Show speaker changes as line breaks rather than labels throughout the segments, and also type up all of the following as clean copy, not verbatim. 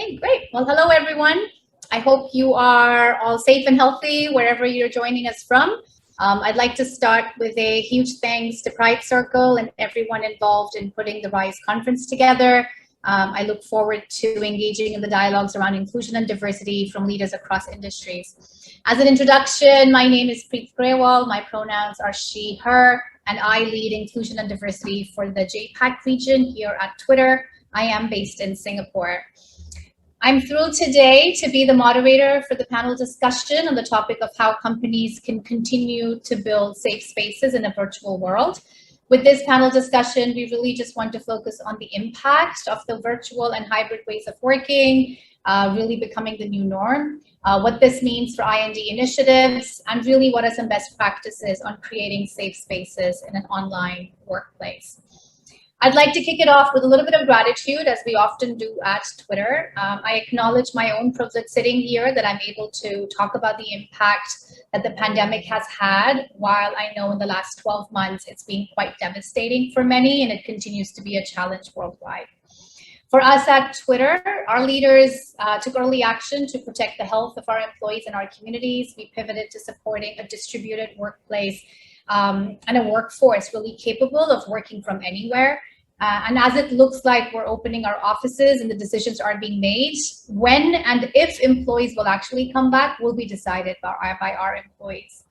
Okay, great. Well, hello, everyone. I hope you are all safe and healthy wherever you're joining us from. I'd like to start with a huge thanks to Pride Circle and everyone involved in putting the RISE conference together. I look forward to engaging in the dialogues around inclusion and diversity from leaders across industries. As an introduction, my name is Preet Grewal. My pronouns are she, her, and I lead inclusion and diversity for the JPAC region here at Twitter. I am based in Singapore. I'm thrilled today to be the moderator for the panel discussion on the topic of how companies can continue to build safe spaces in a virtual world. With this panel discussion, we really just want to focus on the impact of the virtual and hybrid ways of working, really becoming the new norm, what this means for I&D initiatives, and really what are some best practices on creating safe spaces in an online workplace. I'd like to kick it off with a little bit of gratitude, as we often do at Twitter. I acknowledge my own privilege sitting here that I'm able to talk about the impact that the pandemic has had, while I know in the last 12 months it's been quite devastating for many and it continues to be a challenge worldwide. For us at Twitter, our leaders took early action to protect the health of our employees and our communities. We pivoted to supporting a distributed workplace and a workforce really capable of working from anywhere. And as it looks like we're opening our offices and the decisions are being made, when and if employees will actually come back will be decided by our employees.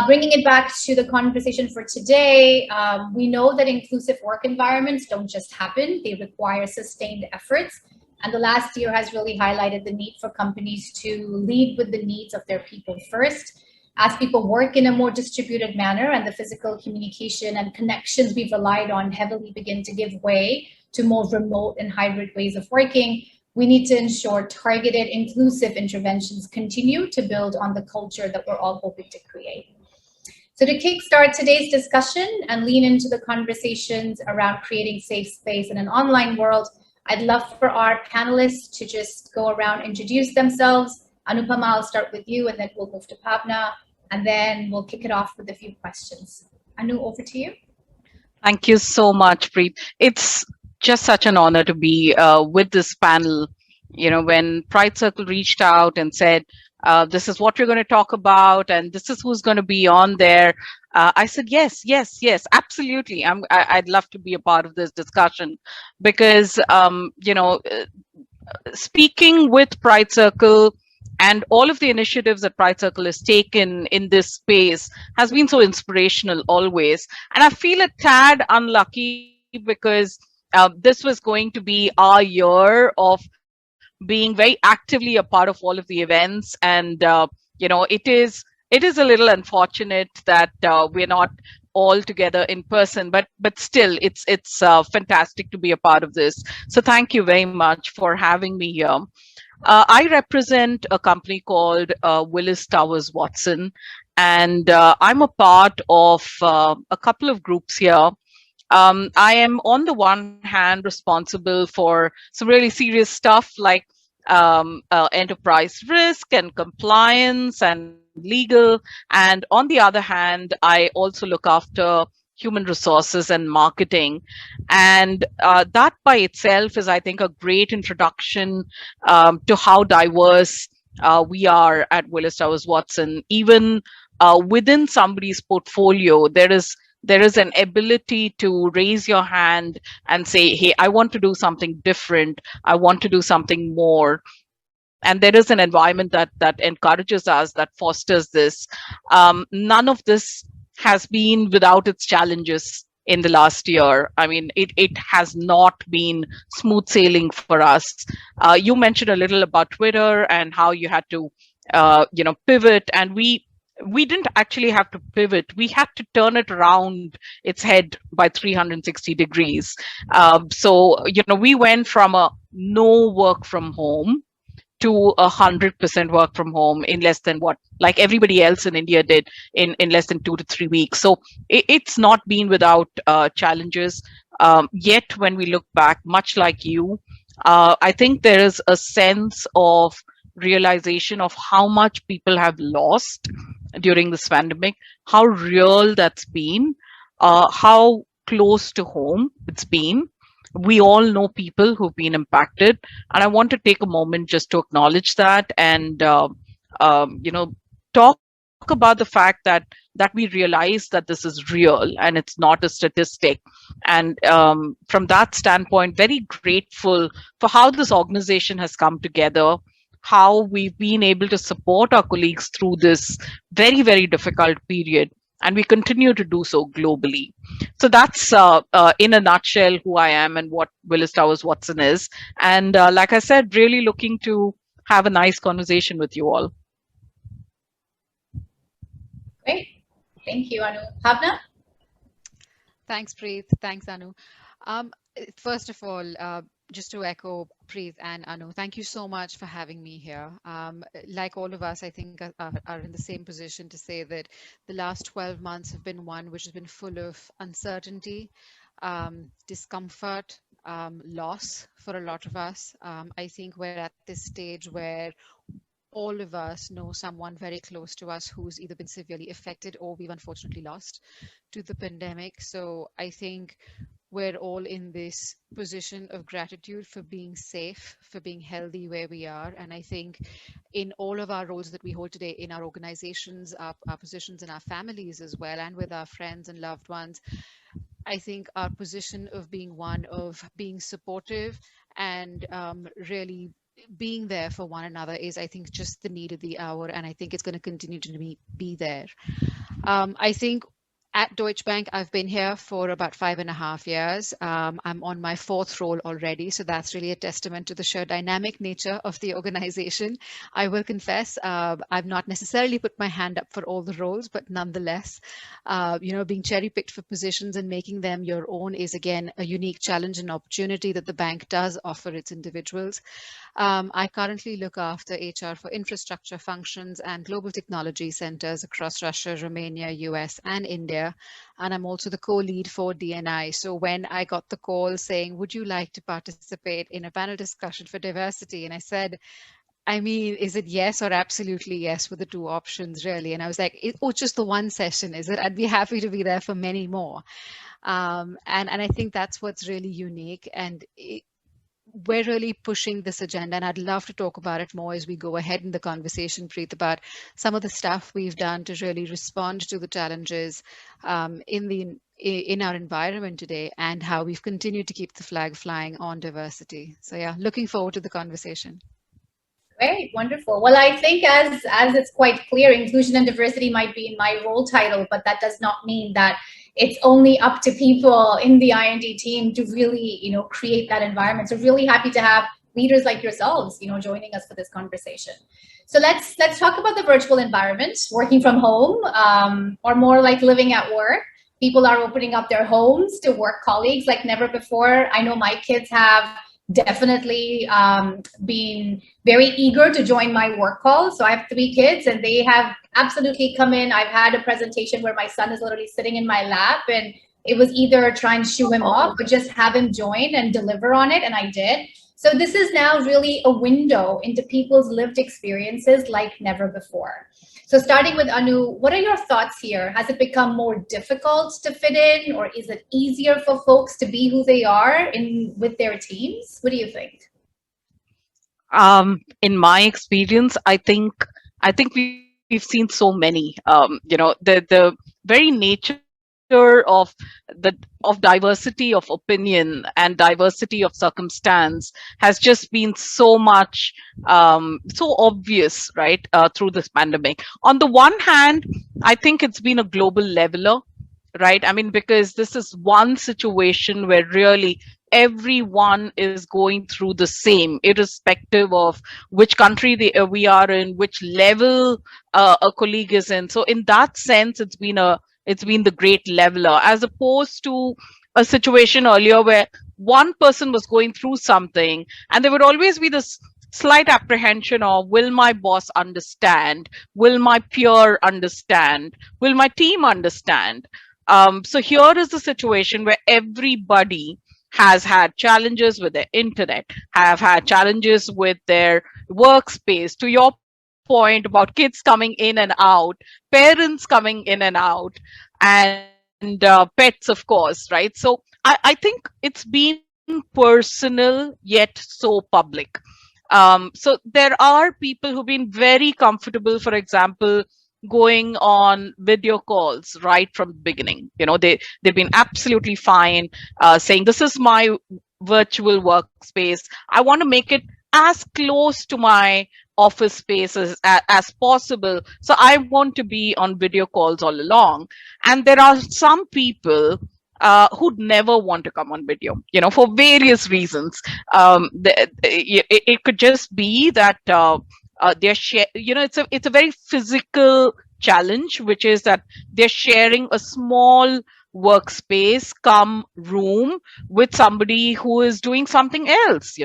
Bringing it back to the conversation for today, we know that inclusive work environments don't just happen, they require sustained efforts. And the last year has really highlighted the need for companies to lead with the needs of their people first. As people work in a more distributed manner and the physical communication and connections we've relied on heavily begin to give way to more remote and hybrid ways of working, we need to ensure targeted, inclusive interventions continue to build on the culture that we're all hoping to create. So to kickstart today's discussion and lean into the conversations around creating safe space in an online world, I'd love for our panelists to just go around, introduce themselves. Anupama, I'll start with you, and then we'll move to Bhavna, and then we'll kick it off with a few questions. Anu, over to you.
Thank you so much, Preet. It's just such an honor to be with this panel. You know, when Pride Circle reached out and said, this is what we're going to talk about, and this is who's going to be on there, I said, yes, absolutely. I'd love to be a part of this discussion because, you know, speaking with Pride Circle and all of the initiatives that Pride Circle has taken in this space has been so inspirational always. And I feel a tad unlucky because this was going to be our year of being very actively a part of all of the events. And, you know, it is a little unfortunate that we're not all together in person, but still it's fantastic to be a part of this. So thank you very much for having me here. I represent a company called Willis Towers Watson, and I'm a part of a couple of groups here. I am on the one hand responsible for some really serious stuff like enterprise risk and compliance and legal, and on the other hand, I also look after human resources and marketing. And that by itself is, I think, a great introduction to how diverse we are at Willis Towers Watson. Even within somebody's portfolio, there is an ability to raise your hand and say, hey, I want to do something different. I want to do something more. And there is an environment that encourages us, that fosters this. None of this has been without its challenges in the last year. I mean, it has not been smooth sailing for us. You mentioned a little about Twitter and how you had to, you know, pivot, and we didn't actually have to pivot. We had to turn it around its head by 360 degrees. So, you know, we went from a no work from home to 100% work from home in less than what, like everybody else in India did in less than 2 to 3 weeks. So it's not been without challenges. Yet when we look back, much like you, I think there is a sense of realization of how much people have lost during this pandemic, how real that's been, how close to home it's been. we all know people who've been impacted, and I want to take a moment just to acknowledge that and you know, talk about the fact that we realize that this is real and it's not a statistic. And from that standpoint, very grateful for how this organization has come together, how we've been able to support our colleagues through this very, very difficult period, and we continue to do so globally. So that's in a nutshell who I am and what Willis Towers Watson is. And like I said, really looking to have a nice conversation with you all.
Great. Thank you, Anu. Bhavna?
Thanks, Preet. Thanks, Anu. First of all, just to echo Preet and Anu, thank you so much for having me here. Like all of us, I think are in the same position to say that the last 12 months have been one which has been full of uncertainty, discomfort, loss for a lot of us. I think we're at this stage where all of us know someone very close to us who's either been severely affected or we've unfortunately lost to the pandemic. So I think we're all in this position of gratitude for being safe, for being healthy where we are. And I think in all of our roles that we hold today in our organizations, our positions in our families as well, and with our friends and loved ones, I think our position of being one of being supportive and really being there for one another is, I think, just the need of the hour, and I think it's going to continue to be there. I think at Deutsche Bank, I've been here for about 5.5 years. I'm on my 4th role already, so that's really a testament to the sheer dynamic nature of the organization. I will confess, I've not necessarily put my hand up for all the roles, but nonetheless, you know, being cherry-picked for positions and making them your own is, again, a unique challenge and opportunity that the bank does offer its individuals. I currently look after HR for infrastructure functions and global technology centers across Russia, Romania, US, and India. And I'm also the co-lead for D&I. So when I got the call saying, would you like to participate in a panel discussion for diversity? And I said, I mean, is it yes or absolutely yes with the 2 options, really? And I was like, oh, just the 1 session, is it? I'd be happy to be there for many more. And I think that's what's really unique. And we're really pushing this agenda, and I'd love to talk about it more as we go ahead in the conversation, Preet, about some of the stuff we've done to really respond to the challenges in our environment today, and how we've continued to keep the flag flying on diversity. So yeah, looking forward to the conversation.
Great, wonderful. Well, I think as it's quite clear, inclusion and diversity might be in my role title, but that does not mean that it's only up to people in the IND team to really, you know, create that environment. So really happy to have leaders like yourselves, you know, joining us for this conversation. So let's talk about the virtual environment, working from home, or more like living at work. People are opening up their homes to work colleagues like never before. I know my kids have definitely been very eager to join my work calls. So I have 3 kids and they have absolutely come in. I've had a presentation where my son is literally sitting in my lap, and it was either try and shoo him off or just have him join and deliver on it, and I did. So this is now really a window into people's lived experiences like never before. So starting with Anu, what are your thoughts here? Has it become more difficult to fit in, or is it easier for folks to be who they are with their teams? What do you think?
In my experience, I think we've seen so many. You know, the very nature of diversity of opinion and diversity of circumstance has just been so much so obvious, right, through this pandemic. On the one hand, I think it's been a global leveler, right? I mean, because this is one situation where really everyone is going through the same, irrespective of which country we are in, which level a colleague is in. So in that sense, it's been the great leveler, as opposed to a situation earlier where one person was going through something and there would always be this slight apprehension of, will my boss understand? Will my peer understand? Will my team understand? So here is the situation where everybody has had challenges with their internet, have had challenges with their workspace. To your point about kids coming in and out, parents coming in and out, and pets, of course, right? So I think it's been personal yet so public. So there are people who've been very comfortable, for example, going on video calls right from the beginning. They've been absolutely fine, saying, this is my virtual workspace. I want to make it as close to my office space as possible. So I want to be on video calls all along. And there are some people who'd never want to come on video, for various reasons. It could just be that they're it's a very physical challenge, which is that they're sharing a small workspace come room with somebody who is doing something else.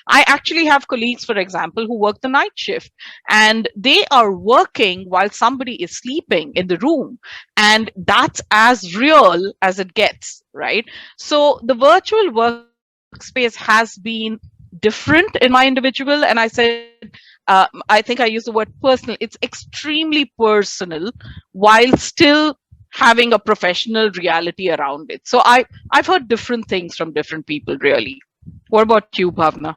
I actually have colleagues, for example, who work the night shift, and they are working while somebody is sleeping in the room, and that's as real as it gets, right? So the virtual workspace has been different in my individual, and I said, I think I used the word personal. It's extremely personal while still having a professional reality around it. So I've heard different things from different people, really. What about you, Bhavna?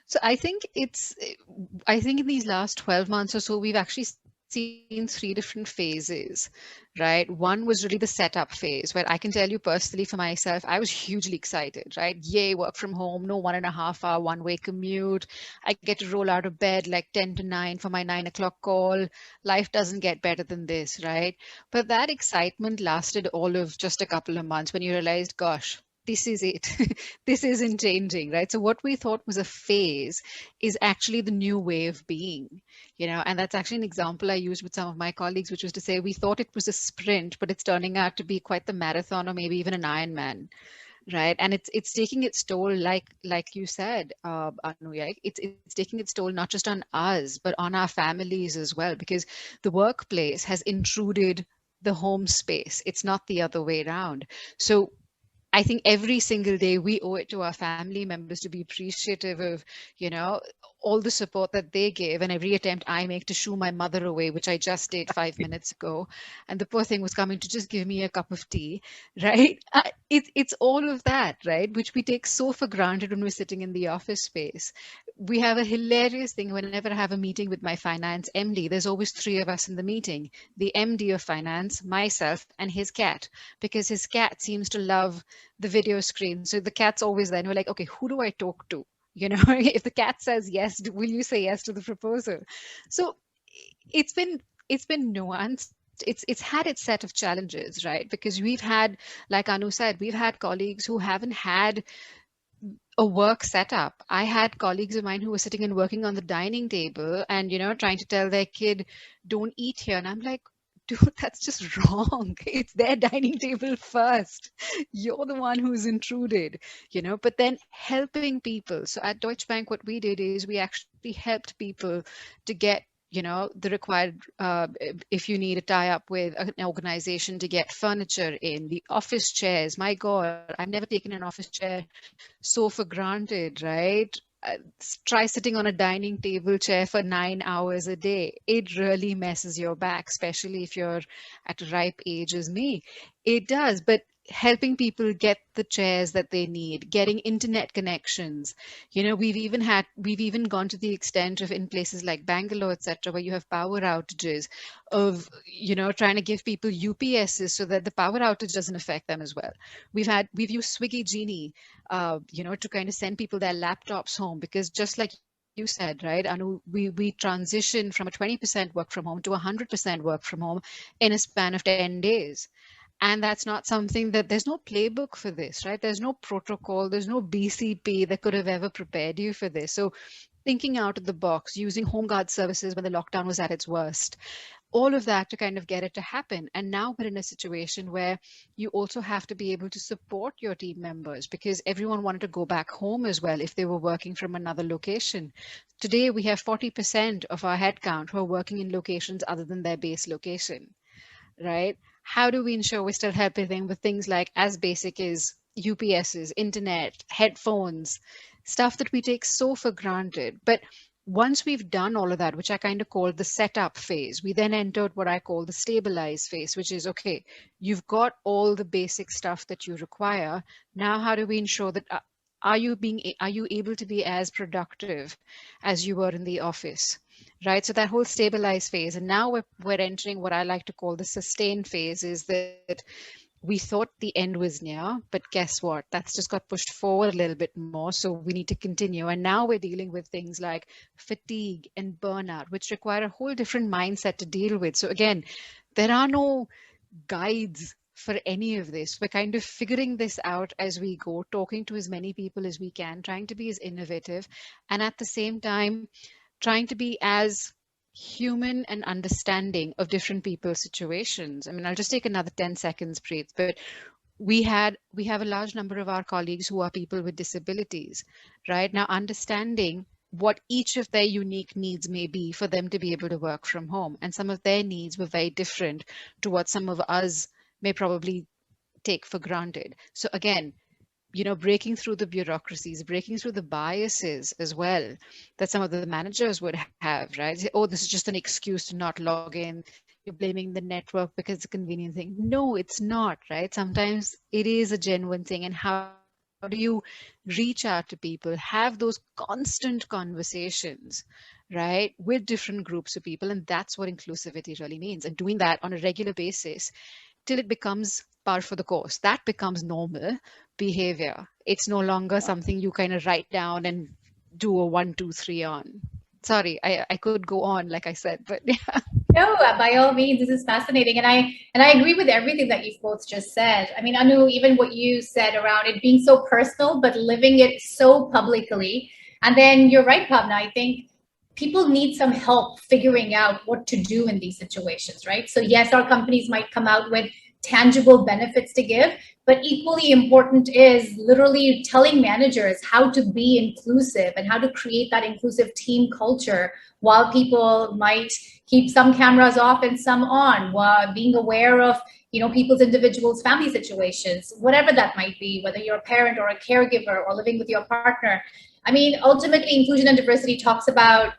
So I think in these last 12 months or so, we've actually seen 3 different phases, right? One was really the setup phase, where I can tell you personally for myself, I was hugely excited, right? Yay, work from home, no 1.5 hour one-way commute. I get to roll out of bed like 10 to 9 for my 9 o'clock call. Life doesn't get better than this, right? But that excitement lasted all of just a couple of months when you realized, gosh, this is it. This isn't changing, right? So what we thought was a phase is actually the new way of being, and that's actually an example I used with some of my colleagues, which was to say, we thought it was a sprint, but it's turning out to be quite the marathon, or maybe even an Ironman, right? And it's taking its toll, like you said, Anu, it's taking its toll not just on us, but on our families as well, because the workplace has intruded the home space. It's not the other way around. So I think every single day we owe it to our family members to be appreciative of, all the support that they give, and every attempt I make to shoo my mother away, which I just did 5 minutes ago. And the poor thing was coming to just give me a cup of tea, right? It's all of that, right? Which we take so for granted when we're sitting in the office space. We have a hilarious thing whenever I have a meeting with my finance MD, there's always 3 of us in the meeting, the MD of finance, myself, and his cat, because his cat seems to love the video screen. So the cat's always there, and we're like, okay, who do I talk to? If the cat says yes, will you say yes to the proposal? So it's been nuanced. It's had its set of challenges, right? Because we've had, like Anu said, we've had colleagues who haven't had a work setup. I had colleagues of mine who were sitting and working on the dining table and, trying to tell their kid, don't eat here. And I'm like, dude, that's just wrong. It's their dining table first. You're the one who's intruded, but then helping people. So at Deutsche Bank, what we did is we actually helped people to get, the required, if you need a tie up with an organization to get furniture in, the office chairs. My God, I've never taken an office chair so for granted, right? Try sitting on a dining table chair for 9 hours a day. It really messes your back, especially if you're at a ripe age as me. It does, but helping people get the chairs that they need, getting internet connections. We've even gone to the extent of, in places like Bangalore, etc., where you have power outages, of, trying to give people UPSs so that the power outage doesn't affect them as well. We've used Swiggy Genie, to kind of send people their laptops home, because just like you said, right, Anu, we transitioned from a 20% work from home to 100% work from home in a span of 10 days. And that's not something that, there's no playbook for this, right? There's no protocol, there's no BCP that could have ever prepared you for this. So thinking out of the box, using home guard services when the lockdown was at its worst, all of that to kind of get it to happen. And now we're in a situation where you also have to be able to support your team members, because everyone wanted to go back home as well if they were working from another location. Today, we have 40% of our headcount who are working in locations other than their base location, right? How do we ensure we're still helping them with things like as basic as UPSs, internet, headphones, stuff that we take so for granted? But once we've done all of that, which I kind of call the setup phase, we then entered what I call the stabilize phase, which is, okay, you've got all the basic stuff that you require. Now, how do we ensure that are you able to be as productive as you were in the office, right? So that whole stabilize phase, and now we're entering what I like to call the sustain phase, is that we thought the end was near, but guess what? That's just got pushed forward a little bit more. So we need to continue. And now we're dealing with things like fatigue and burnout, which require a whole different mindset to deal with. So again, there are no guides for any of this. We're kind of figuring this out as we go, talking to as many people as we can, trying to be as innovative, and at the same time, trying to be as human and understanding of different people's situations. I mean, I'll just take another 10 seconds, Preet, but we have a large number of our colleagues who are people with disabilities, right? Now, understanding what each of their unique needs may be for them to be able to work from home. And some of their needs were very different to what some of us may probably take for granted. So again, breaking through the bureaucracies, breaking through the biases as well that some of the managers would have, right? Say, oh, this is just an excuse to not log in. You're blaming the network because it's a convenient thing. No, it's not, right? Sometimes it is a genuine thing. And how do you reach out to people, have those constant conversations, right, with different groups of people? And that's what inclusivity really means. And doing that on a regular basis till it becomes par for the course. That becomes normal behavior. It's no longer something you kind of write down and do a 1, 2, 3 on. Sorry, I could go on, like I said, but yeah.
No, by all means, this is fascinating. And I agree with everything that you've both just said. I mean, Anu, even what you said around it being so personal, but living it so publicly. And then you're right, Bhavna, I think people need some help figuring out what to do in these situations, right? So yes, our companies might come out with tangible benefits to give, but equally important is literally telling managers how to be inclusive and how to create that inclusive team culture while people might keep some cameras off and some on, while being aware of people's individuals' family situations, whatever that might be, whether you're a parent or a caregiver or living with your partner. I mean, ultimately, inclusion and diversity talks about,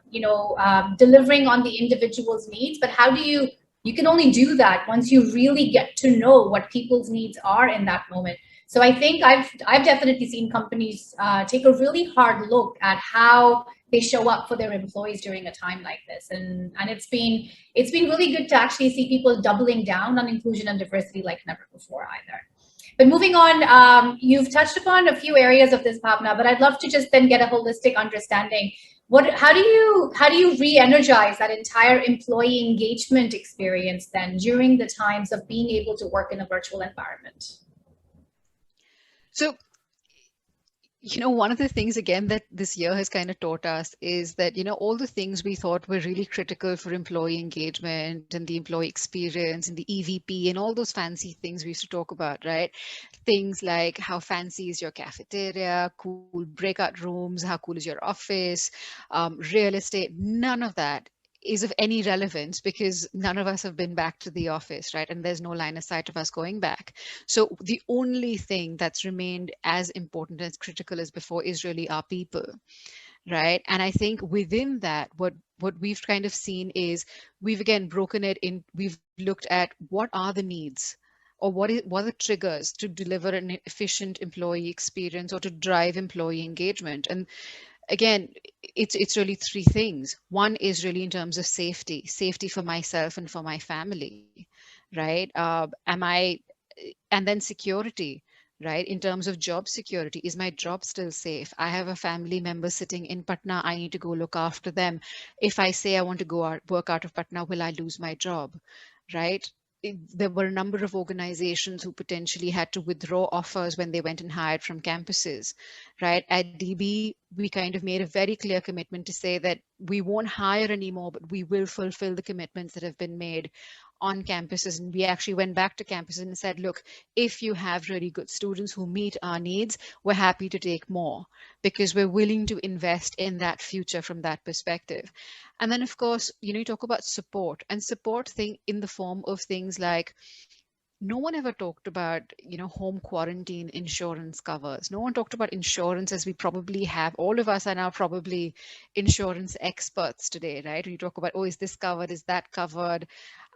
delivering on the individual's needs, but how do you can only do that once you really get to know what people's needs are in that moment. So I think I've definitely seen companies take a really hard look at how they show up for their employees during a time like this, and it's been really good to actually see people doubling down on inclusion and diversity like never before either. But moving on, you've touched upon a few areas of this, Bhavna, but I'd love to just then get a holistic understanding. How do you re-energize that entire employee engagement experience then during the times of being able to work in a virtual environment?
So, one of the things, again, that this year has kind of taught us is that, all the things we thought were really critical for employee engagement and the employee experience and the EVP and all those fancy things we used to talk about, right? Things like how fancy is your cafeteria, cool breakout rooms, how cool is your office, real estate, none of that is of any relevance because none of us have been back to the office, right? And there's no line of sight of us going back. So the only thing that's remained as important and as critical as before is really our people, right? And I think within that, what we've kind of seen is we've again broken it in, we've looked at what are the needs or what are the triggers to deliver an efficient employee experience or to drive employee engagement. And again, it's really 3 things. One is really in terms of safety for myself and for my family, right? And then security, right? In terms of job security, is my job still safe? I have a family member sitting in Patna. I need to go look after them. If I say I want to go work out of Patna, will I lose my job, right? There were a number of organizations who potentially had to withdraw offers when they went and hired from campuses, right? At DB, we kind of made a very clear commitment to say that we won't hire anymore, but we will fulfill the commitments that have been made on campuses. And we actually went back to campuses and said, look, if you have really good students who meet our needs, we're happy to take more because we're willing to invest in that future from that perspective. And then, of course, you talk about support and support thing in the form of things like no one ever talked about, home quarantine insurance covers. No one talked about insurance as we probably have. All of us are now probably insurance experts today, right? We talk about, oh, is this covered? Is that covered?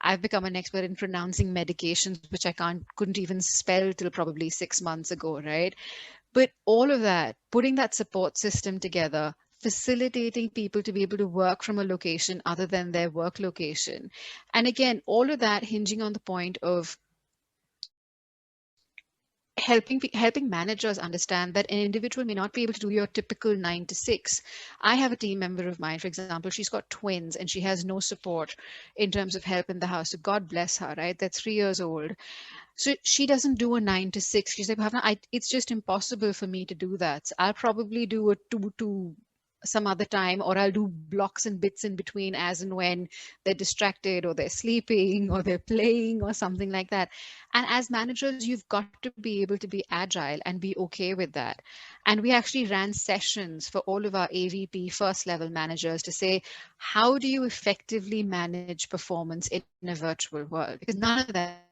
I've become an expert in pronouncing medications, which I couldn't even spell till probably 6 months ago, right? But all of that, putting that support system together, facilitating people to be able to work from a location other than their work location. And again, all of that hinging on the point of helping managers understand that an individual may not be able to do your typical 9 to 6. I have a team member of mine, for example, she's got twins and she has no support in terms of help in the house. So God bless her, right? They're 3 years old. So she doesn't do a 9 to 6. She's like, Bhavna, it's just impossible for me to do that. So I'll probably do a 2 to some other time, or I'll do blocks and bits in between as and when they're distracted or they're sleeping or they're playing or something like that. And as managers, you've got to be able to be agile and be okay with that. And we actually ran sessions for all of our AVP first level managers to say, how do you effectively manage performance in a virtual world? Because none of that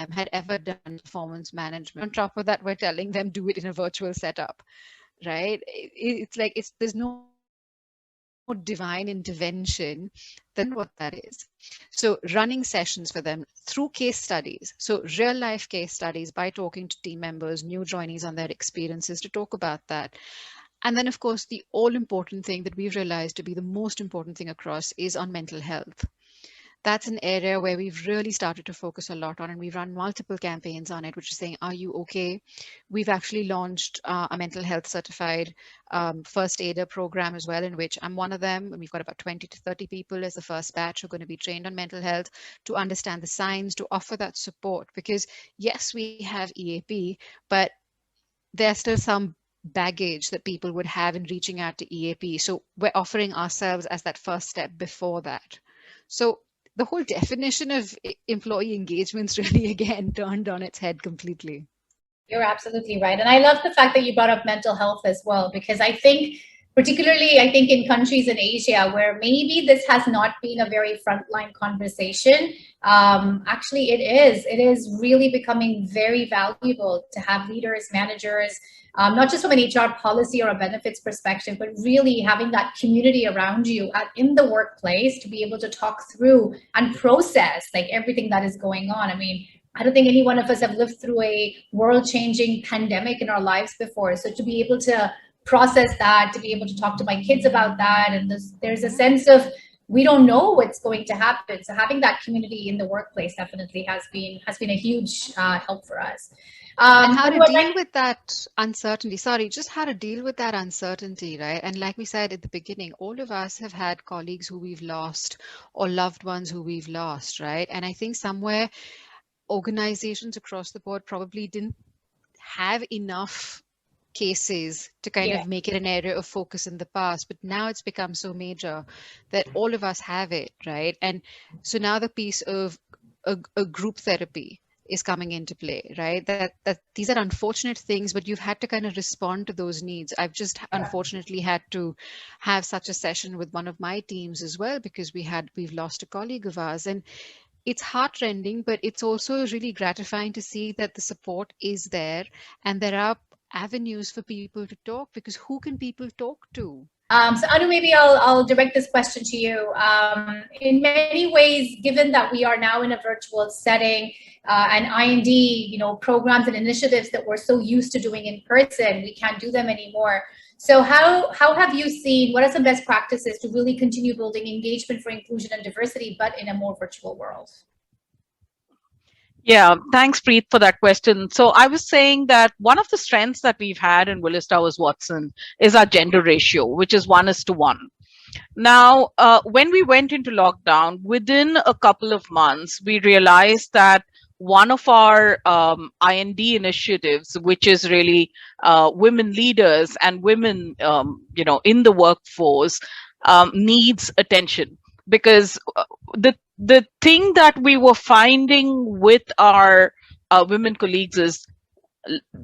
had ever done performance management. On top of that, we're telling them do it in a virtual setup, right? It's like there's no divine intervention than what that is. So running sessions for them through case studies, so real life case studies by talking to team members, new joinees on their experiences to talk about that. And then, of course, the all important thing that we've realized to be the most important thing across is on mental health. That's an area where we've really started to focus a lot on, and we've run multiple campaigns on it, which is saying, are you okay? We've actually launched a mental health certified first aider program as well, in which I'm one of them. And we've got about 20 to 30 people as the first batch who are going to be trained on mental health to understand the signs, to offer that support. Because yes, we have EAP, but there's still some baggage that people would have in reaching out to EAP. So we're offering ourselves as that first step before that. So the whole definition of employee engagement's really, again, turned on its head completely.
You're absolutely right. And I love the fact that you brought up mental health as well, because I think, particularly, in countries in Asia where maybe this has not been a very frontline conversation, actually it is really becoming very valuable to have leaders, managers, not just from an HR policy or a benefits perspective, but really having that community around you in the workplace to be able to talk through and process like everything that is going on. I mean, I don't think any one of us have lived through a world-changing pandemic in our lives before. So to be able to process that, to be able to talk to my kids about that, and there's a sense of we don't know what's going to happen. So having that community in the workplace definitely has been a huge help for us.
And how to deal with that uncertainty. Just how to deal with that uncertainty, right? And like we said at the beginning, all of us have had colleagues who we've lost or loved ones who we've lost, right? And I think somewhere organizations across the board probably didn't have enough cases to kind of make it an area of focus in the past, but now it's become so major that all of us have it, right? And so now the piece of a group therapy is coming into play, right? That these are unfortunate things, but you've had to kind of respond to those needs. I've just unfortunately had to have such a session with one of my teams as well, because we've lost a colleague of ours, and it's heartrending, but it's also really gratifying to see that the support is there and there are avenues for people to talk, because who can people talk to?
So Anu, maybe I'll direct this question to you. In many ways, given that we are now in a virtual setting and IND, programs and initiatives that we're so used to doing in person, we can't do them anymore. So how have you seen, what are some best practices to really continue building engagement for inclusion and diversity, but in a more virtual world?
Yeah, thanks, Preet, for that question. So I was saying that one of the strengths that we've had in Willis Towers Watson is our gender ratio, which is 1:1. Now, when we went into lockdown, within a couple of months, we realized that one of our IND initiatives, which is really women leaders and women, in the workforce, needs attention, because the thing that we were finding with our women colleagues is,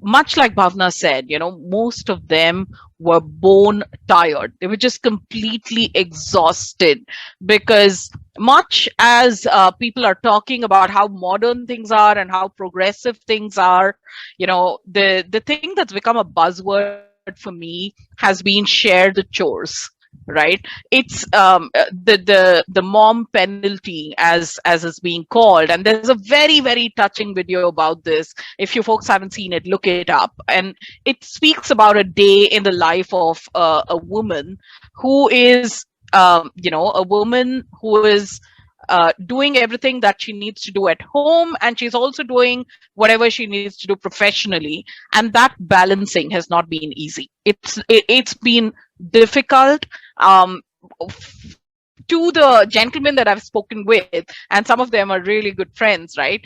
much like Bhavna said, most of them were bone tired. They were just completely exhausted because much as people are talking about how modern things are and how progressive things are, the thing that's become a buzzword for me has been share the chores, right? It's the mom penalty, as is being called, and there's a very, very touching video about this. If you folks haven't seen it, look it up. And it speaks about a day in the life of a woman who is a woman who is doing everything that she needs to do at home, and she's also doing whatever she needs to do professionally, and that balancing has not been easy. It's been difficult. um, to the gentlemen that I've spoken with, and some of them are really good friends, right?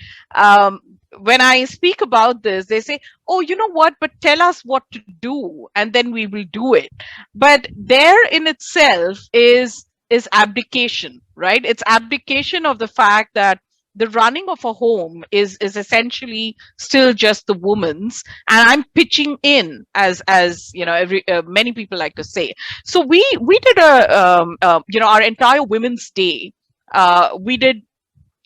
When I speak about this, they say, oh, you know what, but tell us what to do and then we will do it. But there in itself is abdication, right? It's abdication of the fact that the running of a home is essentially still just the woman's, and I'm pitching in, as every many people like to say. So we did our entire Women's Day. We did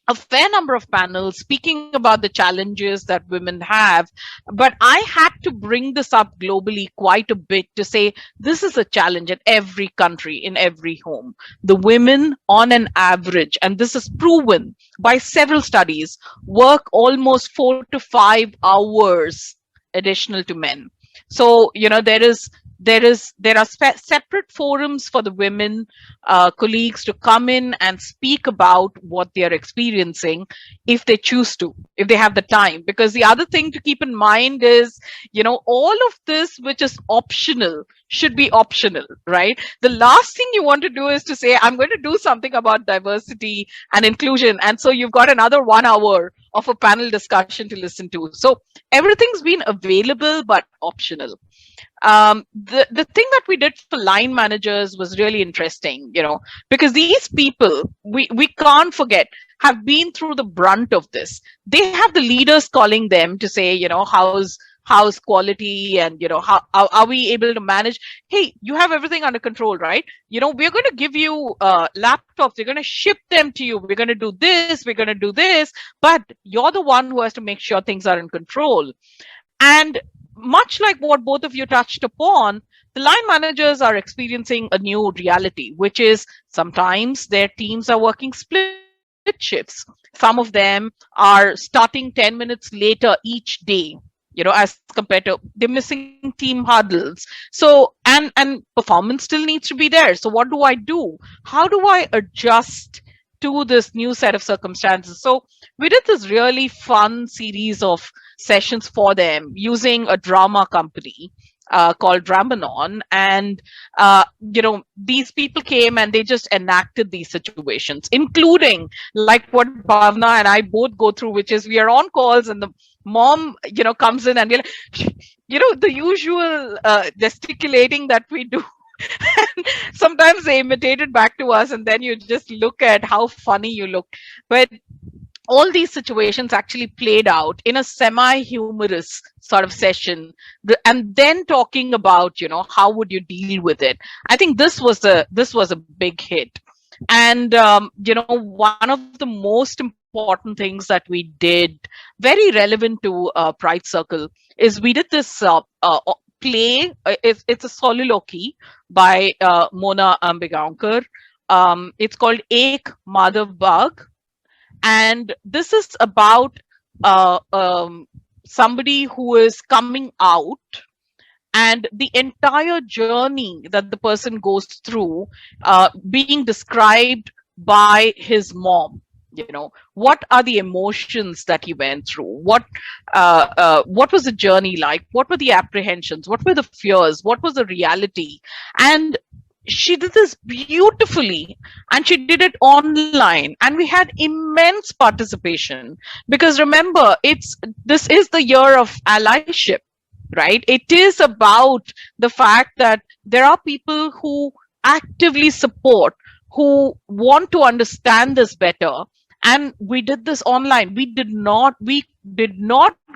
a fair number of panels speaking about the challenges that women have, but I had to bring this up globally quite a bit to say this is a challenge in every country, in every home. The women, on an average, and this is proven by several studies, work almost 4 to 5 hours additional to men. So there are separate forums for the women colleagues to come in and speak about what they are experiencing, if they choose to, if they have the time. Because the other thing to keep in mind is, all of this which is optional should be optional, right? The last thing you want to do is to say, I'm going to do something about diversity and inclusion, and so you've got another 1 hour of a panel discussion to listen to. So everything's been available but optional. The thing that we did for line managers was really interesting, because these people, we can't forget, have been through the brunt of this. They have the leaders calling them to say, how's quality, and how are we able to manage? Hey, you have everything under control, right? We're going to give you laptops, we're going to ship them to you, we're going to do this, we're going to do this, but you're the one who has to make sure things are in control. And much like what both of you touched upon, the line managers are experiencing a new reality, which is sometimes their teams are working split shifts. Some of them are starting 10 minutes later each day, as compared to they're missing team huddles. So, and performance still needs to be there. So what do I do? How do I adjust to this new set of circumstances? So we did this really fun series of sessions for them using a drama company called Ramanon. And, these people came and they just enacted these situations, including like what Bhavna and I both go through, which is we are on calls and the mom, comes in and we're like, the usual gesticulating that we do. And sometimes they imitate it back to us, and then you just look at how funny you look. But all these situations actually played out in a semi-humorous sort of session, and then talking about, how would you deal with it? I think this was a big hit. And one of the most important things that we did, very relevant to Pride Circle, is we did this play. It's a soliloquy by Mona Ambagaonkar. It's called 𝘋𝘪𝘳𝘦𝘐𝑚𝑎𝑑𝑎𝑣 𝑏𝑎𝑔. And this is about somebody who is coming out, and the entire journey that the person goes through being described by his mom. What are the emotions that he went through? What was the journey like? What were the apprehensions? What were the fears? What was the reality? And she did this beautifully, and she did it online, and we had immense participation, because remember, this is the year of allyship, right? It is about the fact that there are people who actively support, who want to understand this better. And we did this online. We did not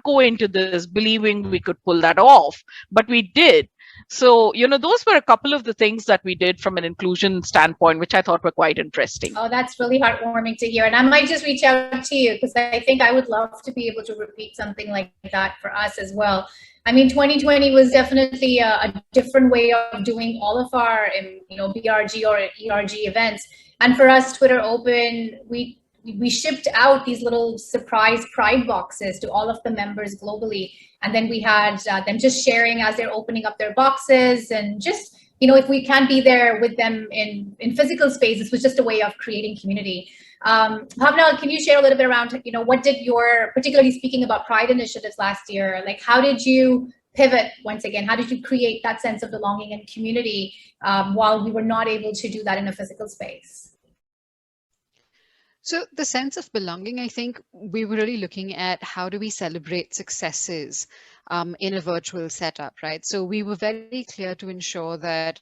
go into this believing we could pull that off, but we did. So, those were a couple of the things that we did from an inclusion standpoint, which I thought were quite interesting.
Oh, that's really heartwarming to hear. And I might just reach out to you because I think I would love to be able to repeat something like that for us as well. I mean, 2020 was definitely a different way of doing all of our, BRG or ERG events. And for us, Twitter Open, we shipped out these little surprise Pride boxes to all of the members globally. And then we had them just sharing as they're opening up their boxes, and just, if we can't be there with them in physical space, this was just a way of creating community. Bhavna, can you share a little bit around, what did your, particularly speaking about Pride initiatives last year, like how did you pivot once again? How did you create that sense of belonging and community while we were not able to do that in a physical space?
So the sense of belonging, I think we were really looking at how do we celebrate successes in a virtual setup, right? So we were very clear to ensure that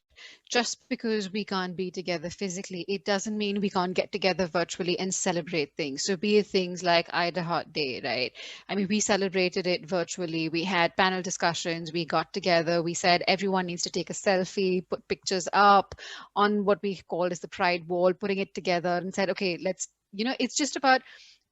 just because we can't be together physically, it doesn't mean we can't get together virtually and celebrate things. So be it things like 𝘍𝘍𝘍𝘬𝘍, right? I mean, we celebrated it virtually. We had panel discussions. We got together. We said everyone needs to take a selfie, put pictures up on what we called as the Pride wall, putting it together, and said, okay, let's, it's just about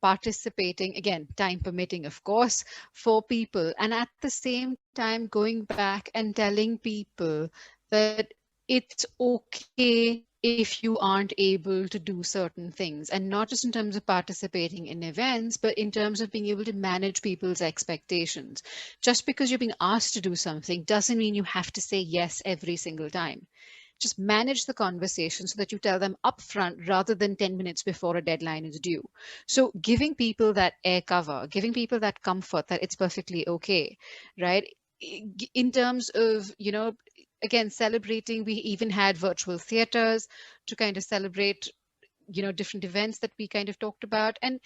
participating, again, time permitting, of course, for people. And at the same time, going back and telling people that it's okay if you aren't able to do certain things, and not just in terms of participating in events, but in terms of being able to manage people's expectations. Just because you're being asked to do something doesn't mean you have to say yes every single time. Just manage the conversation so that you tell them upfront rather than 10 minutes before a deadline is due. So giving people that air cover, giving people that comfort that it's perfectly okay, right? In terms of, again, celebrating, we even had virtual theaters to kind of celebrate, different events that we kind of talked about. And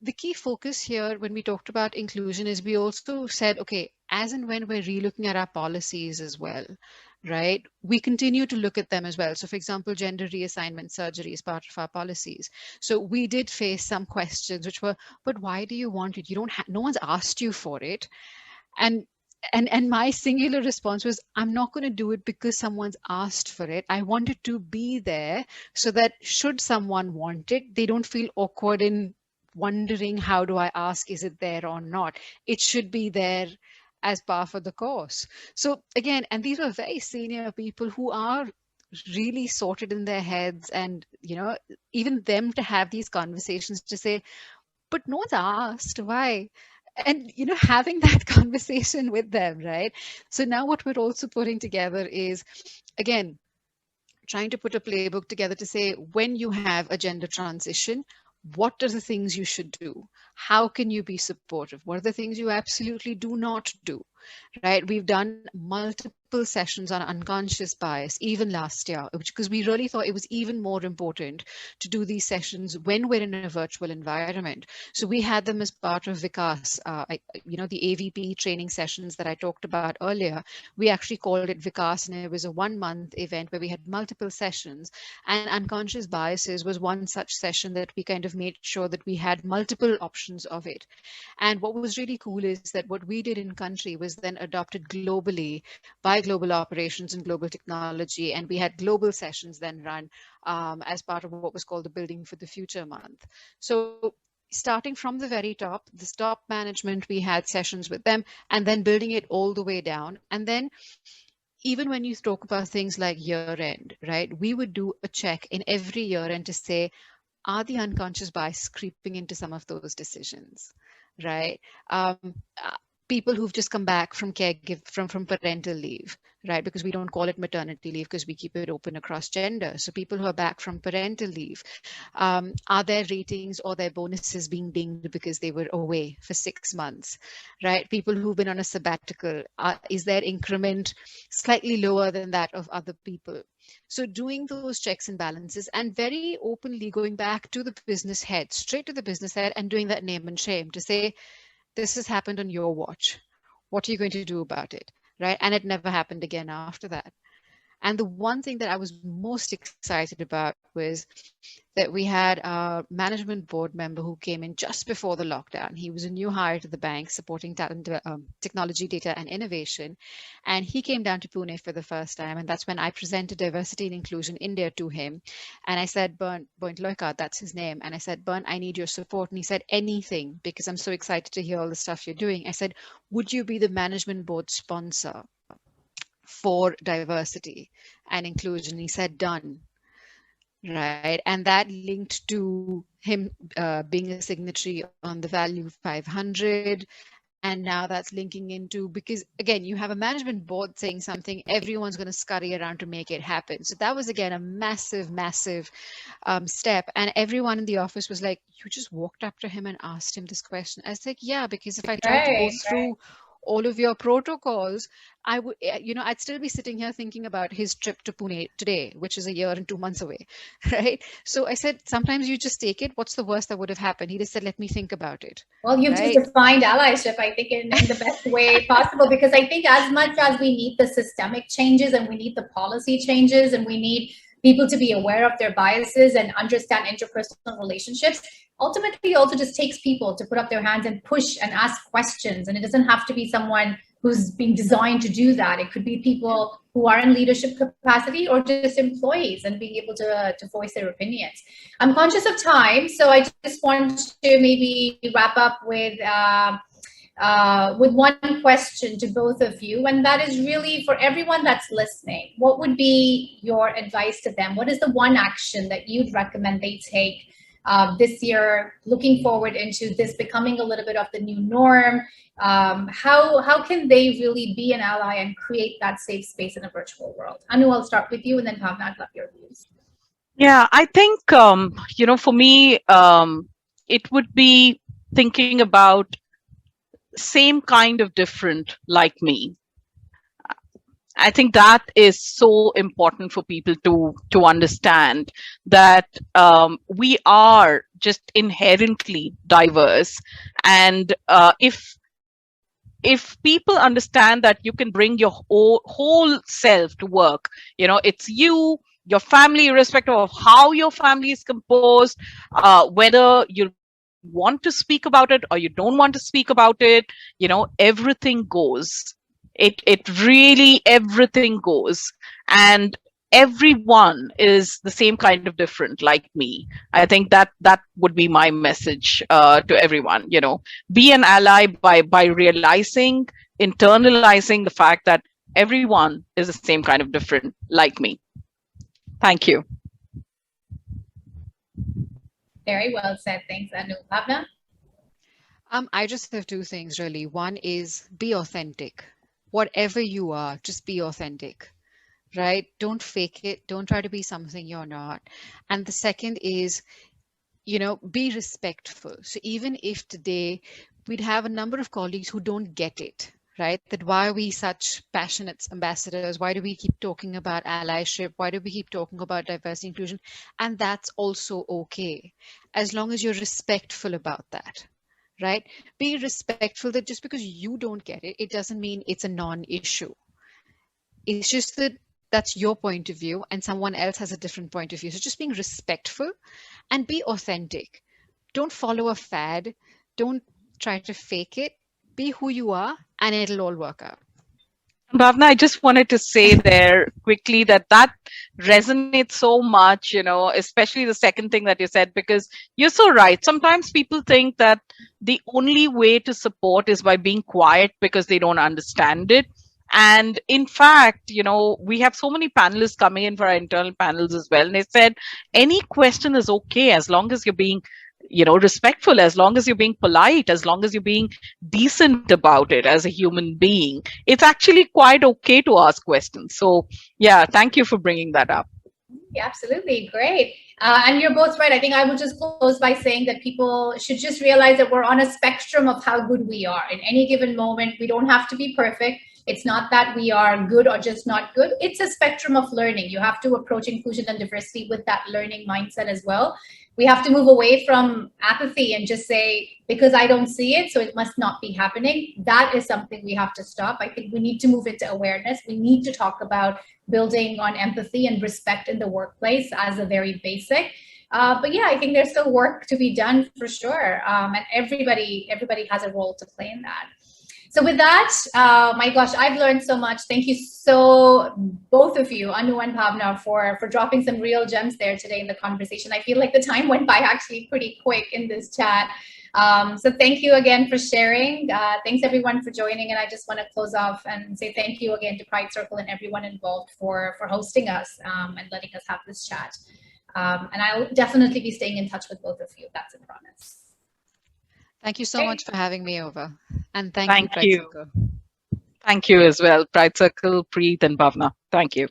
the key focus here when we talked about inclusion is we also said, okay, as and when we're relooking at our policies as well, right, we continue to look at them as well. So for example, gender reassignment surgery is part of our policies. So we did face some questions which were, but why do you want it? You don't no one's asked you for it. And my singular response was, I'm not going to do it because someone's asked for it. I want it to be there so that should someone want it, they don't feel awkward in wondering, how do I ask, is it there or not? It should be there as part of the course. So again, and these were very senior people who are really sorted in their heads, and even them to have these conversations to say, but no one's asked, why? And having that conversation with them, right? So now what we're also putting together is, again, trying to put a playbook together to say, when you have a gender transition, what are the things you should do? How can you be supportive? What are the things you absolutely do not do, right? We've done multiple sessions on unconscious bias, even last year, because we really thought it was even more important to do these sessions when we're in a virtual environment. So we had them as part of Vikas, the AVP training sessions that I talked about earlier. We actually called it Vikas, and it was a 1-month event where we had multiple sessions, and unconscious biases was one such session that we kind of made sure that we had multiple options of it. And what was really cool is that what we did in country was then adopted globally by global operations and global technology. And we had global sessions then run as part of what was called the Building for the Future month. So starting from the very top, the top management, we had sessions with them, and then building it all the way down. And then even when you talk about things like year end, right, we would do a check in every year end to say, are the unconscious bias creeping into some of those decisions, right? People who've just come back from from parental leave, right? Because we don't call it maternity leave because we keep it open across gender. So people who are back from parental leave, are their ratings or their bonuses being dinged because they were away for 6 months, right? People who've been on a sabbatical, is their increment slightly lower than that of other people? So doing those checks and balances, and very openly going back to the business head, straight to the business head, and doing that name and shame to say, this has happened on your watch. What are you going to do about it? Right? And it never happened again after that. And the one thing that I was most excited about was that we had a management board member who came in just before the lockdown. He was a new hire to the bank supporting talent, technology, data, and innovation. And he came down to Pune for the first time. And that's when I presented Diversity and Inclusion India to him. And I said, 𝘍𝘬𝘍𝘀, that's his name. And I said, Bhavna, I need your support. And he said, anything, because I'm so excited to hear all the stuff you're doing. I said, would you be the management board sponsor for diversity and inclusion? He said, done. Right. And that linked to him being a signatory on the Value 500. And now that's linking into, because again, you have a management board saying something, everyone's going to scurry around to make it happen. So that was, again, a massive, massive step. And everyone in the office was like, you just walked up to him and asked him this question. I was like, yeah, because if I tried to go through all of your protocols, I would, I'd still be sitting here thinking about his trip to Pune today, which is a year and 2 months away, right? So I said, sometimes you just take it. What's the worst that would have happened? He just said, let me think about it.
Well, you've just defined allyship, I think, in the best way possible, because I think as much as we need the systemic changes and we need the policy changes and we need people to be aware of their biases and understand interpersonal relationships, ultimately it also just takes people to put up their hands and push and ask questions. And it doesn't have to be someone who's being designed to do that. It could be people who are in leadership capacity or just employees and being able to voice their opinions. I'm conscious of time, so I just want to maybe wrap up with one question to both of you, and that is really for everyone that's listening. What would be your advice to them? What is the one action that you'd recommend they take this year, looking forward into this becoming a little bit of the new norm? How can they really be an ally and create that safe space in a virtual world? Anu, I'll start with you, and then Bhavna, I'd love your views.
Yeah, I think, for me, it would be thinking about same kind of different like me. I think that is so important for people to understand that we are just inherently diverse. And if people understand that you can bring your whole self to work, it's you, your family, irrespective of how your family is composed, whether you want to speak about it or you don't want to speak about it, everything goes. It really, everything goes. And everyone is the same kind of different like me. I think that would be my message to everyone. Be an ally by realizing, internalizing the fact that everyone is the same kind of different like me. Thank you.
Very well said. Thanks, Anu. Bhavna?
I just have two things, really. One is be authentic. Whatever you are, just be authentic, right? Don't fake it. Don't try to be something you're not. And the second is, be respectful. So even if today we'd have a number of colleagues who don't get it, right? That why are we such passionate ambassadors? Why do we keep talking about allyship? Why do we keep talking about diversity inclusion? And that's also okay, as long as you're respectful about that, right? Be respectful that just because you don't get it, it doesn't mean it's a non-issue. It's just that that's your point of view and someone else has a different point of view. So just being respectful and be authentic. Don't follow a fad. Don't try to fake it. Be who you are and it'll all work out.
Bhavna, I just wanted to say there quickly that resonates so much, especially the second thing that you said, because you're so right. Sometimes people think that the only way to support is by being quiet because they don't understand it. And in fact, we have so many panelists coming in for our internal panels as well. And they said, any question is okay as long as you're being respectful, as long as you're being polite, as long as you're being decent about it as a human being. It's actually quite okay to ask questions. So yeah, thank you for bringing that up.
Yeah, absolutely. Great. And you're both right. I think I would just close by saying that people should just realize that we're on a spectrum of how good we are. In any given moment, we don't have to be perfect. It's not that we are good or just not good. It's a spectrum of learning. You have to approach inclusion and diversity with that learning mindset as well. We have to move away from apathy and just say, because I don't see it, so it must not be happening. That is something we have to stop. I think we need to move into awareness. We need to talk about building on empathy and respect in the workplace as a very basic. But yeah, I think there's still work to be done for sure. And everybody has a role to play in that. So with that, my gosh, I've learned so much. Thank you both of you, Anu and Bhavna, for dropping some real gems there today in the conversation. I feel like the time went by actually pretty quick in this chat. So thank you again for sharing. Thanks everyone for joining. And I just want to close off and say thank you again to Pride Circle and everyone involved for hosting us and letting us have this chat. And I'll definitely be staying in touch with both of you. That's a promise.
Thank you so much for having me over. And thank you, Pride Circle.
Thank you as well, Pride Circle, Preet and Bhavna. Thank you.